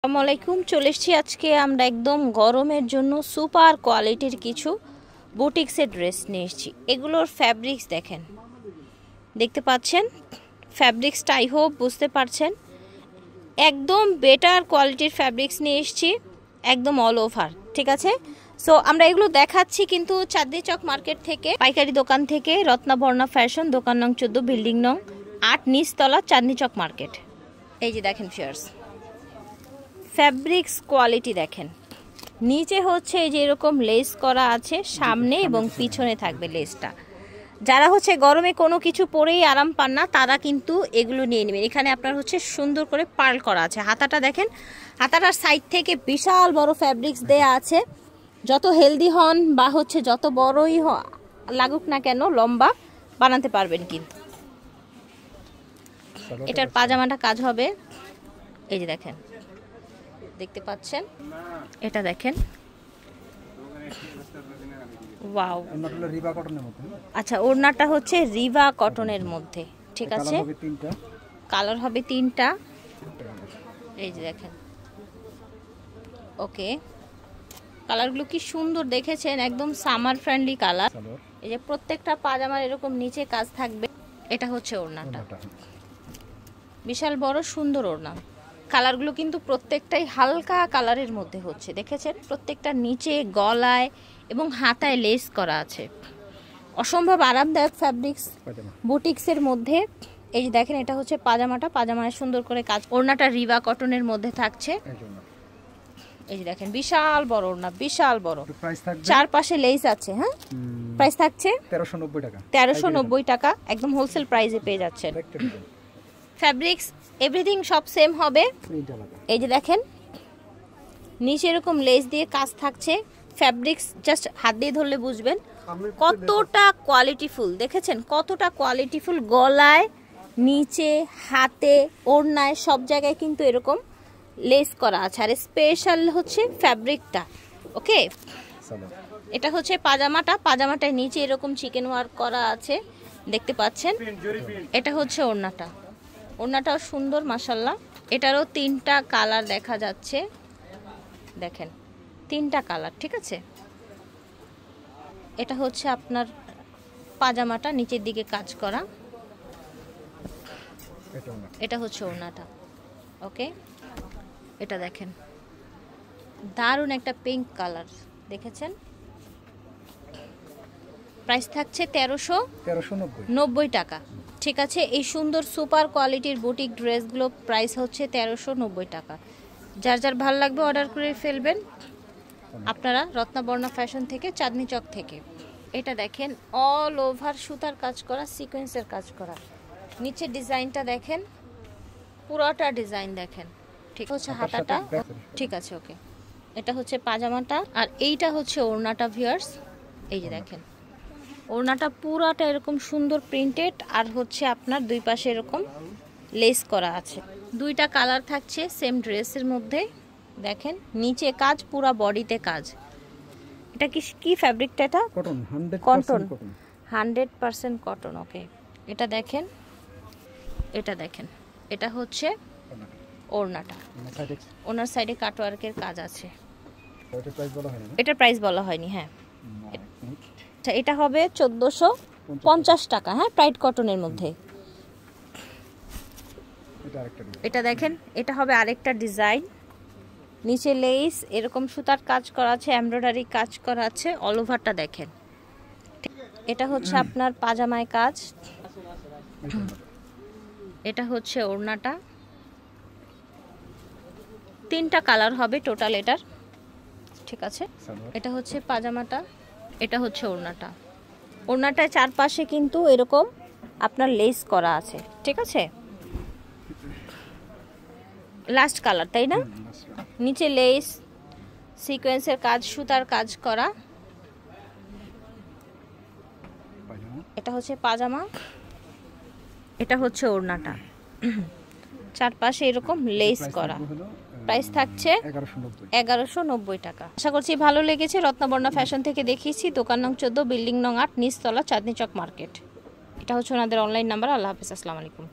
আসসালামু আলাইকুম। চলে এসেছি আজকে আমরা একদম গরমের জন্য সুপার কোয়ালিটির কিছু বুটিক্সের ড্রেস নিয়ে এসেছি। এগুলোর ফ্যাব্রিক্স দেখেন, দেখতে পাচ্ছেন ফ্যাব্রিক্সটা, আই হোপ বুঝতে পারছেন। একদম বেটার কোয়ালিটির ফ্যাব্রিক্স নিয়ে এসেছি, একদম অল ওভার, ঠিক আছে। সো আমরা এগুলো দেখাচ্ছি কিন্তু চাঁদনী চক মার্কেট থেকে, পাইকারি দোকান থেকে, রত্নাবর্ণা ফ্যাশন, দোকান নং 14, বিল্ডিং নং 8, নিচতলা, চাঁদনী চক মার্কেট। এই যে দেখেন ফিয়ার্স, ফ্যাব্রিক্স কোয়ালিটি দেখেন। নিচে হচ্ছে এই যে এরকম লেস করা আছে, সামনে এবং পিছনে থাকবে লেসটা। যারা হচ্ছে গরমে কোনো কিছু পরেই আরাম পান না তারা কিন্তু এগুলো নিয়ে নেবেন। এখানে আপনার হচ্ছে সুন্দর করে পার্ল করা আছে। হাতাটা দেখেন, হাতাটার সাইড থেকে বিশাল বড় ফ্যাব্রিক্স দেয়া আছে। যত হেলদি হন বা হচ্ছে যত বড়ই লাগুক না কেন, লম্বা বানাতে পারবেন কিন্তু। এটার পাজামাটা কাজ হবে, এই যে দেখেন, দেখতে পাচ্ছেন, এটা দেখেন, ওয়াও। আচ্ছা, ওড়নাটা হচ্ছে রিভা কটনের মধ্যে, ঠিক আছে। কালার হবে 3টা, এই যে দেখেন। ওকে, কালারগুলো কি সুন্দর দেখেছেন, একদম সামার ফ্রেন্ডলি কালার। এই যে প্রত্যেকটা পাজামার এরকম নিচে কাজ থাকবে। এটা হচ্ছে ওড়নাটা, বিশাল বড় সুন্দর ওড়না। কালারগুলো কিন্তু প্রত্যেকটাই হালকা কালারের মধ্যে হচ্ছে, দেখেছেন। প্রত্যেকটা নিচে গলায় এবং হাতায় লেস করা আছে। অসম্ভব আরামদায়ক ফ্যাব্রিক্স বুটিক্সের মধ্যে। এই যে দেখেন, এটা হচ্ছে পাজামাটা, পাজামায় সুন্দর করে কাজ। ওড়নাটা রিভা কটনের মধ্যে থাকছে, এই যে দেখেন, বিশাল বড় ওড়না, বিশাল বড়। চারপাশে লেস আছে। হ্যাঁ, প্রাইস থাকছে 1390 টাকা। 1390 টাকা, একদম হোলসেল প্রাইসে পেয়ে যাচ্ছেন। ফ্যাব্রিক্স এভরিথিং সব সেম হবে। এই যে দেখেন, নিচে এরকম লেস দিয়ে কাজ থাকছে। ফ্যাব্রিক্স জাস্ট হাত দিয়ে ধরলে বুঝবেন কতটা কোয়ালিটিফুল, দেখেছেন কতটা কোয়ালিটিফুল। গলায়, নিচে, হাতে, ওড়নায় সব জায়গায় কিন্তু এরকম লেস করা আছে। আর স্পেশাল হচ্ছে ফ্যাব্রিকটা। ওকে, এটা হচ্ছে পাজামাটা, পাজামাটার নিচে এরকম চিকেন ওয়ার্ক করা আছে, দেখতে পাচ্ছেন। এটা হচ্ছে ওড়নাটা, ওড়নাটাও সুন্দর মাশাল্লাহ। এটারও 3টা কালার দেখা যাচ্ছে, দেখেন 3টা কালার, ঠিক আছে। এটা হচ্ছে আপনার পাজামাটা, নিচের দিকে কাজ করা। এটা হচ্ছে ওড়নাটা। ওকে, এটা দেখেন, দারুণ একটা পিঙ্ক কালার, দেখেছেন। প্রাইস থাকছে 1390 টাকা, ঠিক আছে। এই সুন্দর সুপার কোয়ালিটির বুটিক ড্রেসগুলো প্রাইস হচ্ছে 1390 টাকা। যার যার ভালো লাগবে অর্ডার করে ফেলবেন আপনারা, রত্নাবর্ণা ফ্যাশন থেকে, চাঁদনী চক থেকে। এটা দেখেন, অল ওভার সুতার কাজ করা, সিকোয়েন্সের কাজ করা। নিচের ডিজাইনটা দেখেন, পুরোটা ডিজাইন দেখেন, ঠিক হচ্ছে। হাতাটা ঠিক আছে, ওকে। এটা হচ্ছে পাজামাটা, আর এইটা হচ্ছে ওড়নাটা ভিউয়ার্স। এই যে দেখেন, ওড়নাটা পুরাটা এরকম সুন্দর প্রিন্টেড, আর হচ্ছে আপনার দুই পাশে এরকম লেস করা আছে। 2টা কালার থাকছে সেম ড্রেসের মধ্যে, দেখেন। নিচে কাজ, পুরা বডিতে কাজ। এটা কি ফ্যাব্রিকটা? এটা কটন, 100% কটন। ওকে, এটা দেখেন, এটা দেখেন, এটা হচ্ছে ওড়নাটা, ওনার সাইডে কাটওয়ার্কের কাজ আছে। এটার প্রাইস বলা হয়নি। হ্যাঁ, আচ্ছা, এটা হবে 1450 টাকা। হ্যাঁ, প্রাইড কটনের মধ্যে। এটা দেখেন, এটা হবে আরেকটা ডিজাইন। নিচে লেস এরকম সুতার কাজ করা আছে, এমব্রয়ডারি কাজ করা আছে, অল ওভারটা দেখেন। এটা হচ্ছে আপনার পাজামায় কাজ। এটা হচ্ছে ওড়নাটা, 3টা কালার হবে টোটাল এটার, ঠিক আছে। এটা হচ্ছে পাজামাটা, এটা হচ্ছে ওড়নাটা। ওড়নাটায় চারপাশে কিন্তু এরকম আপনার লেস করা আছে, ঠিক আছে। লাস্ট কালার, তাই না? নিচে লেস, সিকোয়েন্সের কাজ, সুতার কাজ করা। এটা হচ্ছে পাজামা, এটা হচ্ছে ওড়নাটা, চারপাশে এরকম লেস করা। প্রাইস থাকছে 1190 টাকা। আশা করছি ভালো লেগেছে। রত্নাবর্ণা ফ্যাশন থেকে দেখিয়েছি, দোকান নং 14, বিল্ডিং নং 8, নিচতলা, চাঁদনী চক মার্কেট। এটা হচ্ছে ওনাদের অনলাইন নাম্বার। আল্লাহ হাফেজ, আসসালামু আলাইকুম।